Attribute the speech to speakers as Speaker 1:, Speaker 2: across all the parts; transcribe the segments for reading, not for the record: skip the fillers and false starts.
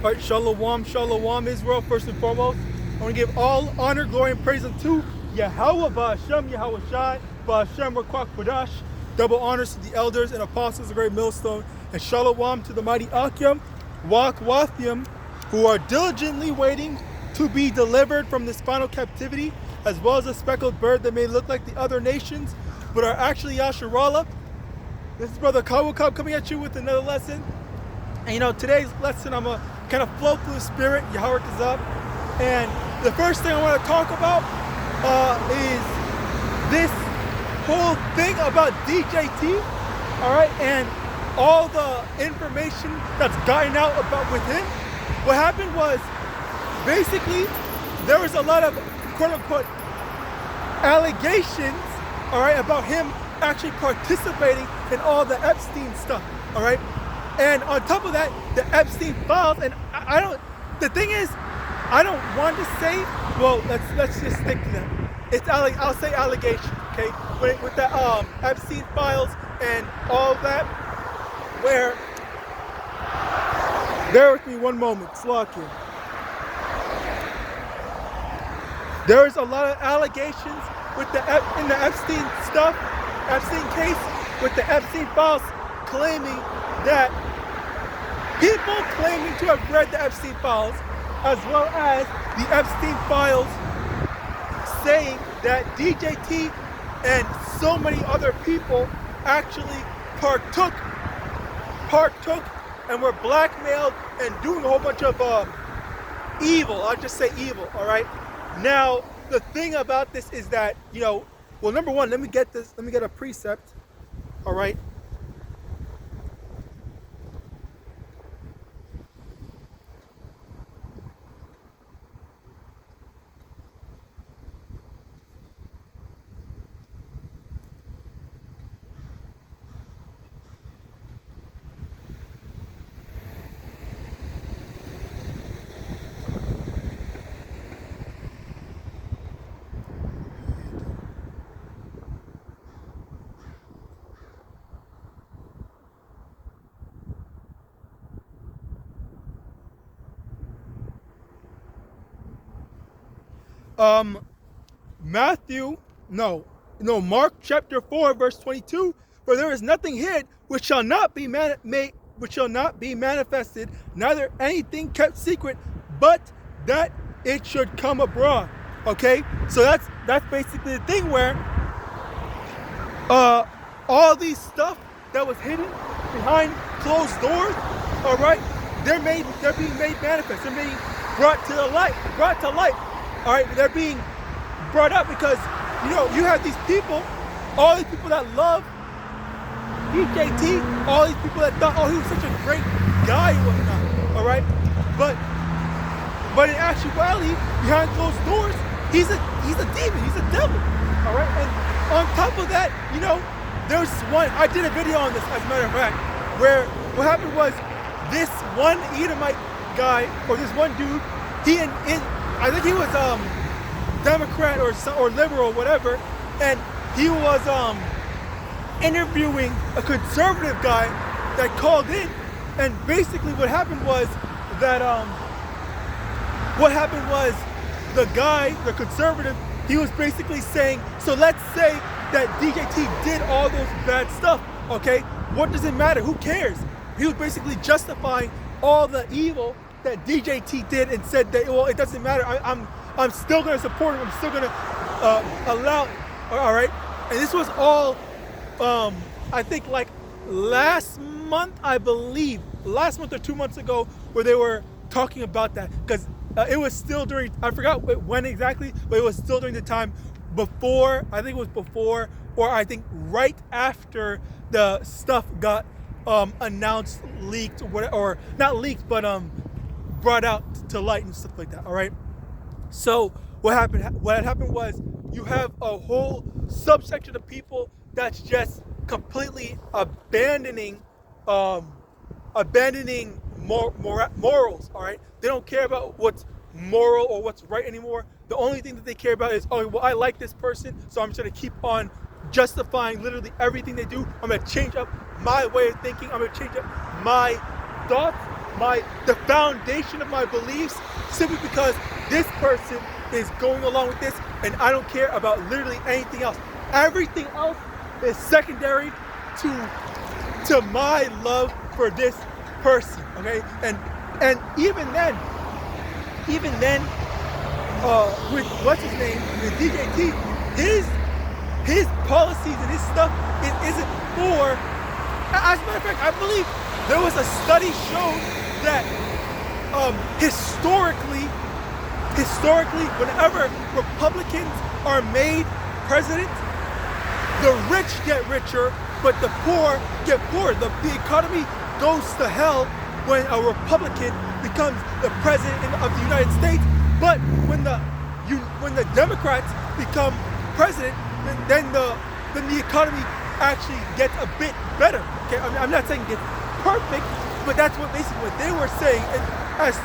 Speaker 1: All right, shalom, shalom, Israel. First and foremost, I want to give all honor, glory, and praise unto Yahawah, Ba'Hashem, YAHAWASHI, Ba'Hashem, Rakwak Quadash. Double honors to the elders and apostles, the great millstone, and shalom to the mighty Akyam, Wathim, who are diligently waiting to be delivered from this final captivity, as well as a speckled bird that may look like the other nations, but are actually Yasharallah. This is Brother Kawakab coming at you with another lesson. And today's lesson, I'm going to kind of flow through the spirit, Yahawadah. And the first thing I want to talk about is this whole thing about DJT, all right, and all the information that's gotten out about with him. What happened was, basically, there was a lot of quote-unquote allegations, all right, about him actually participating in all the Epstein stuff, all right? And on top of that, the Epstein files, and the thing is, I don't want to say, well, let's just stick to that. I'll say allegation, okay? With the Epstein files and all that, where, bear with me one moment, Slakia. There is a lot of allegations with in the Epstein stuff, Epstein case, with the Epstein files claiming that people claiming to have read the Epstein files, as well as the Epstein files saying that DJT and so many other people actually partook and were blackmailed and doing a whole bunch of evil. I'll just say evil, all right? Now, the thing about this is that, well, number one, let me get a precept, all right? Mark chapter 4, verse 22, for there is nothing hid which shall not be manifested, neither anything kept secret, but that it should come abroad. Okay, so that's basically the thing where all these stuff that was hidden behind closed doors, all right, they're being made manifest. They're being brought to light. All right, they're being brought up because, you have these people, all these people that love DJT, all these people that thought, oh, he was such a great guy and whatnot, all right? But in actuality, behind closed doors, he's a demon, he's a devil, all right? And on top of that, there's one, I did a video on this, as a matter of fact, where what happened was this one Edomite guy, or this one dude, I think he was Democrat or liberal or whatever, and he was interviewing a conservative guy that called in, and basically what happened was that the guy, the conservative, he was basically saying, so let's say that DJT did all those bad stuff, okay? What does it matter? Who cares? He was basically justifying all the evil that DJT did and said that, well, it doesn't matter. I'm still going to support him. I'm still going to allow. All right. And this was all, I think, like last month or 2 months ago, where they were talking about that, because it was still during, I forgot when exactly, but it was still during the time before, I think it was before, or I think right after the stuff got announced, leaked, or not leaked, but brought out to light and stuff like that. All right. So what happened was, you have a whole subsection of people that's just completely abandoning morals. All right. They don't care about what's moral or what's right anymore. The only thing that they care about is, oh, well, I like this person, so I'm just going to keep on justifying literally everything they do. I'm going to change up my way of thinking. I'm going to change up my thoughts the foundation of my beliefs, simply because this person is going along with this, and I don't care about literally anything else. Everything else is secondary to my love for this person. Okay, and even then, with what's his name, with DJT, his policies and his stuff, it isn't for. As a matter of fact, I believe there was a study showed that historically, whenever Republicans are made president, the rich get richer, but the poor get poorer. The economy goes to hell when a Republican becomes the president of the United States. But when the Democrats become president, then the economy actually gets a bit better. Okay, I mean, I'm not saying it gets perfect, but that's what basically what they were saying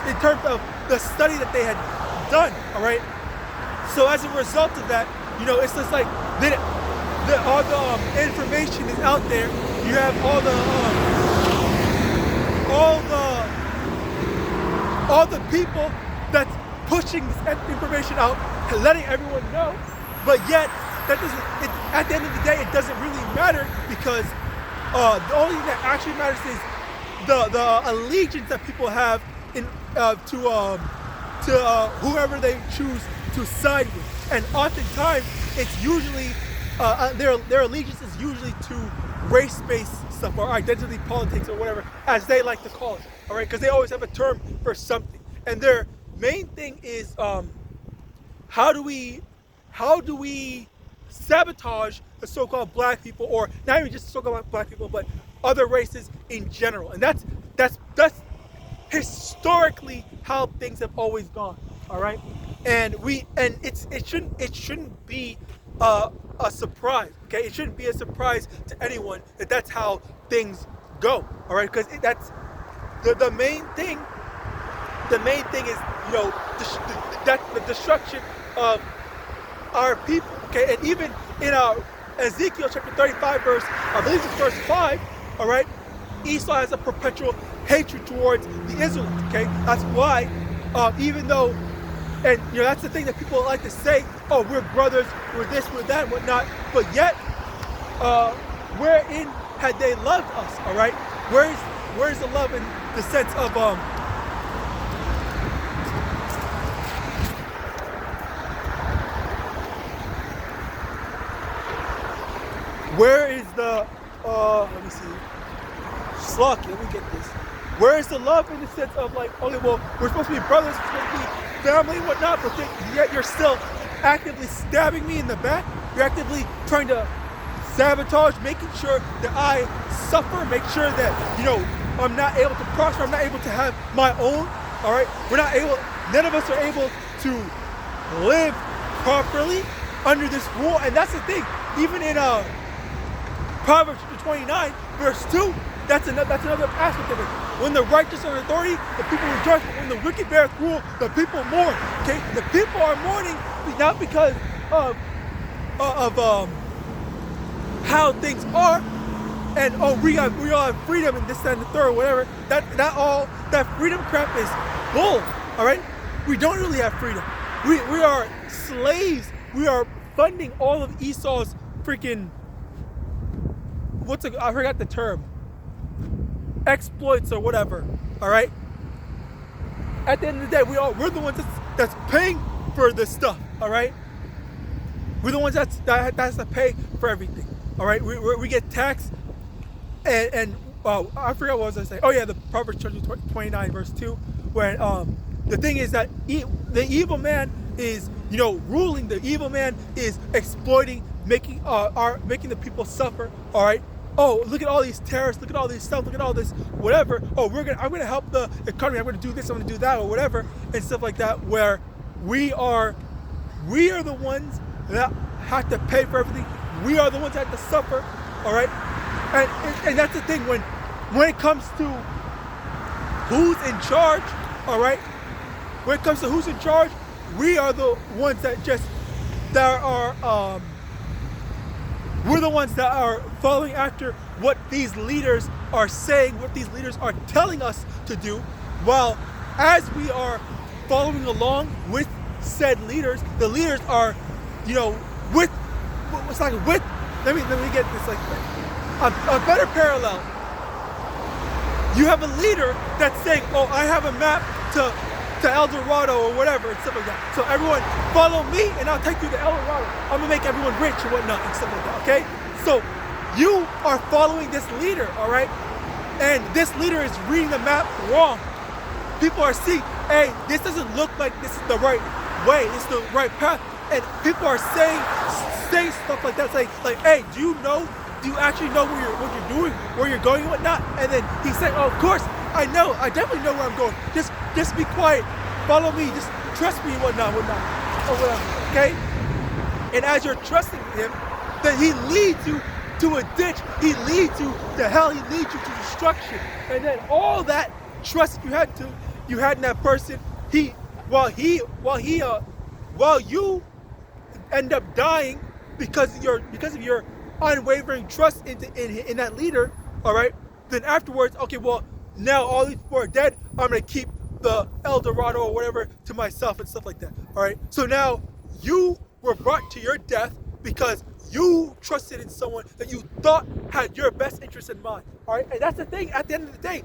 Speaker 1: in terms of the study that they had done. All right. So as a result of that, it's just like all the information is out there. You have all the people that's pushing this information out and letting everyone know, but yet that doesn't. At the end of the day, it doesn't really matter, because the only thing that actually matters is the allegiance that people have to whoever they choose to side with, and oftentimes it's usually their allegiance is usually to race-based stuff, or identity politics, or whatever, as they like to call it. All right, because they always have a term for something, and their main thing is how do we sabotage the so-called black people, or not even just the so-called black people, but other races in general. And that's historically how things have always gone. All right, and it shouldn't be a surprise. Okay, it shouldn't be a surprise to anyone that that's how things go. All right, because that's the main thing. The main thing is the destruction of our people. Okay, and even in Ezekiel chapter 35, verse, I believe it's verse 5. All right, Esau has a perpetual hatred towards the Israelites. Okay, that's why, even though, and that's the thing that people like to say, oh, we're brothers, we're this, we're that, and whatnot, but yet, wherein had they loved us? All right, where's the love in the sense of where is the let me see, Slocky, let me get this. Where is the love in the sense of like, okay, well, we're supposed to be brothers, we're supposed to be family and whatnot, but yet you're still actively stabbing me in the back. You're actively trying to sabotage, making sure that I suffer, make sure that, I'm not able to prosper, I'm not able to have my own. All right, none of us are able to live properly under this rule. And that's the thing, even in Proverbs 29, verse 2, that's another aspect of it. When the righteous are in authority, the people rejoice, but when the wicked beareth rule, the people mourn. Okay, the people are mourning not because of how things are, and we all have freedom and this, that, and the third, or whatever. That freedom crap is bull. All right, we don't really have freedom. We are slaves. We are funding all of Esau's freaking I forgot the term, exploits or whatever. All right, at the end of the day, we're the ones that's paying for this stuff. All right, we're the ones that has to pay for everything. All right, we get taxed, and I forgot what was I saying. Oh yeah, the Proverbs 29 verse 2, where the thing is that the evil man is ruling. The evil man is exploiting, making the people suffer. All right. Oh, look at all these terrorists, look at all these stuff, look at all this whatever. Oh, I'm gonna help the economy, I'm gonna do this, I'm gonna do that, or whatever, and stuff like that, where we are the ones that have to pay for everything. We are the ones that have to suffer. All right, and that's the thing, when it comes to who's in charge. All right, when it comes to who's in charge, we are the ones that are we're the ones that are following after what these leaders are saying, what these leaders are telling us to do. While as we are following along with said leaders, the leaders are, you know, with, it's like with, let me get this, like a better parallel. You have a leader that's saying, oh, I have a map to El Dorado or whatever, and stuff like that. So everyone follow me and I'll take you to El Dorado. I'm gonna make everyone rich and whatnot and stuff like that, okay? So you are following this leader, all right? And this leader is reading the map wrong. People are seeing, hey, this doesn't look like this is the right way, it's the right path. And people are saying stuff like that, like, hey, do you actually know what you're doing, where you're going and whatnot? And then he's saying, oh, of course, I definitely know where I'm going. Just be quiet, follow me, just trust me and whatnot, or whatever, okay? And as you're trusting him, then he leads you to a ditch, he leads you to hell, he leads you to destruction. And then all that trust you had in that person, while you end up dying because of your unwavering trust in that leader, all right? Then afterwards, okay, well, now all these people are dead, I'm gonna keep the El Dorado or whatever to myself and stuff like that, all right? So now you were brought to your death because you trusted in someone that you thought had your best interest in mind, all right? And that's the thing, at the end of the day,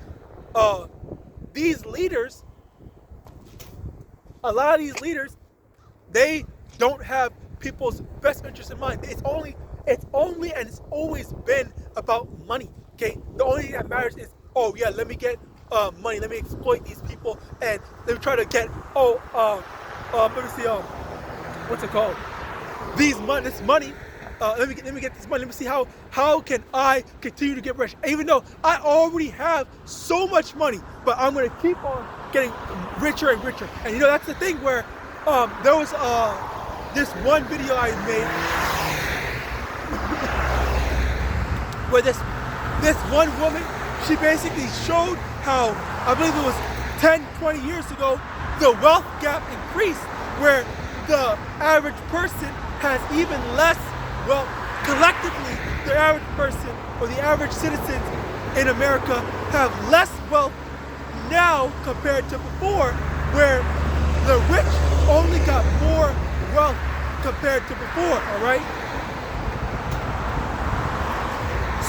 Speaker 1: these leaders, a lot of these leaders, they don't have people's best interest in mind. It's only and it's always been about money, okay? The only thing that matters is, oh yeah, let me get money, let me exploit these people, and let me try to get, let me see, what's it called? This money, let me get this money, let me see how can I continue to get rich, even though I already have so much money, but I'm gonna keep on getting richer and richer. And you know, that's the thing where there was this one video I made where this one woman, she basically showed how, I believe it was 10, 20 years ago, the wealth gap increased, where the average person has even less, well, collectively, the average person or the average citizens in America have less wealth now compared to before, where the rich only got more wealth compared to before, all right?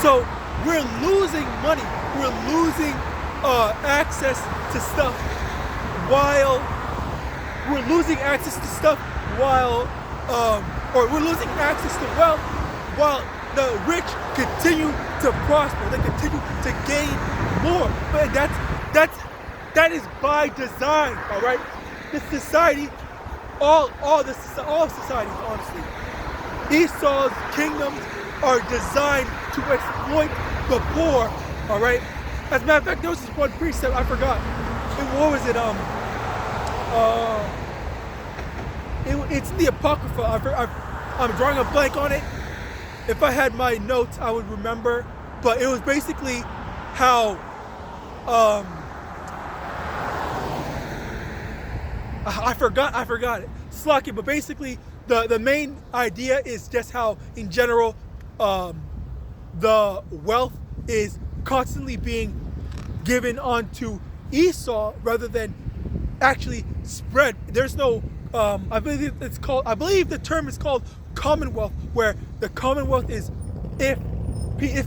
Speaker 1: So we're losing money, we're losing access to stuff while we're losing access to stuff while or we're losing access to wealth while the rich continue to prosper, they continue to gain more. But that is by design, all right? This society, all societies, honestly, Esau's kingdoms are designed to exploit the poor, all right? As a matter of fact, there was this one precept, I forgot. What was it? It's in the Apocrypha. I'm drawing a blank on it. If I had my notes, I would remember. But it was basically how, I forgot it. Slocky, but basically the main idea is just how, in general, the wealth is constantly being given onto Esau rather than actually spread. There's no, I believe the term is called commonwealth, where the commonwealth is if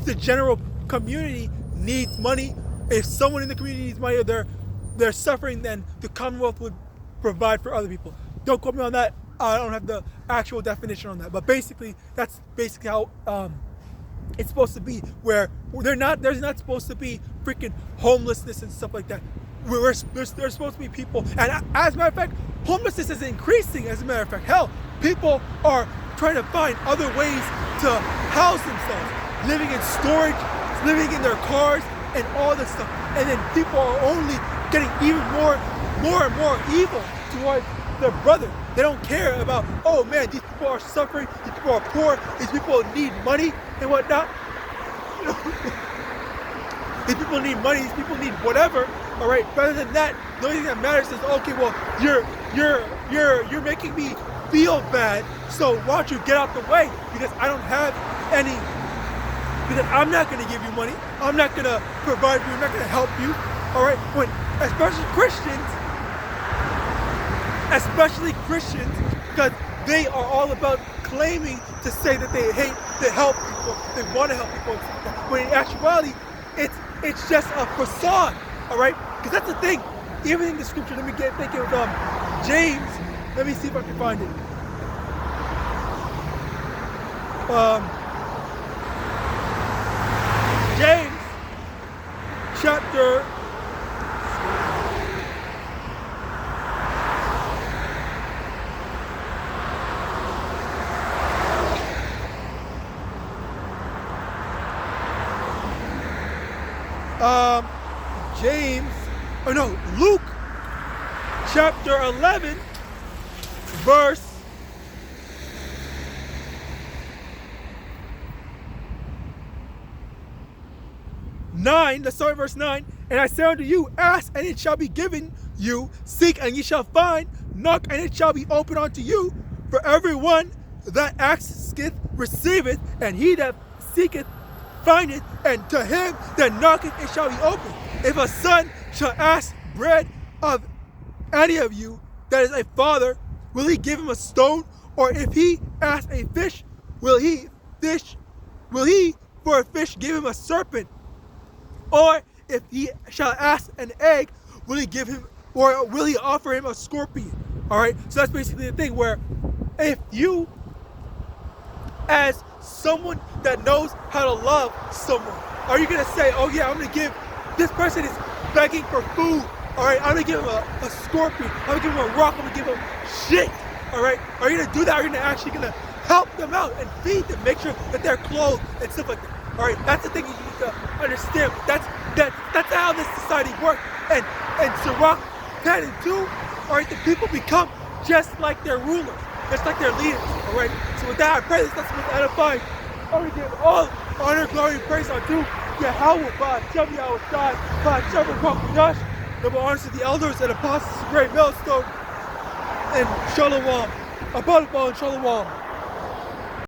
Speaker 1: the general community needs money, if someone in the community needs money, or they're suffering, then the commonwealth would provide for other people. Don't quote me on that. I don't have the actual definition on that, but basically that's basically how it's supposed to be, where there's not supposed to be freaking homelessness and stuff like that. There's supposed to be people, and as a matter of fact, homelessness is increasing. As a matter of fact, hell, people are trying to find other ways to house themselves, living in storage, living in their cars, and all this stuff. And then people are only getting even more and more evil towards their brother. They don't care about, oh man, these people are suffering, these people are poor, these people need money and whatnot. These people need money, these people need whatever. All right. Rather than that, the only thing that matters is, okay, well, you're making me feel bad, so why don't you get out the way? Because I don't have any. Because I'm not going to give you money. I'm not going to provide for you. I'm not going to help you. All right. When especially Christians, because they are all about claiming to say that they hate, they help people, they want to help people, when in actuality, it's just a facade, all right? Because that's the thing. Even in the scripture, let me get thinking of James. Let me see if I can find it. James, chapter. Luke chapter 11, verse 9. Let's start at verse 9. And I say unto you, ask and it shall be given you, seek and ye shall find, knock and it shall be opened unto you. For everyone that asketh receiveth, and he that seeketh findeth, and to him that knocketh it shall be opened. If a son shall ask bread of any of you that is a father, will he give him a stone? Or if he ask a fish, will he for a fish give him a serpent? Or if he shall ask an egg, will he give him, or will he offer him a scorpion? All right, so that's basically the thing, where if you, as someone that knows how to love someone, are you gonna say, oh yeah, I'm gonna give, this person is begging for food, all right, I'm gonna give him a scorpion, I'm gonna give him a rock, I'm gonna give him shit, all right? Are you gonna do that? Are you actually gonna help them out and feed them, make sure that they're clothed and stuff like that? All right, that's the thing you need to understand. That's how this society works. And Sirach 10 and 2, all right, the people become just like their rulers, just like their leaders, all right? So with that, I pray this that's what's edifying. I want to give all honor, glory, and praise unto YAHAWAH, YAHAWASHI, YAHAWADAH. Double honors to the elders and apostles of Great Millstone, and Shalom, above all, and Shalom.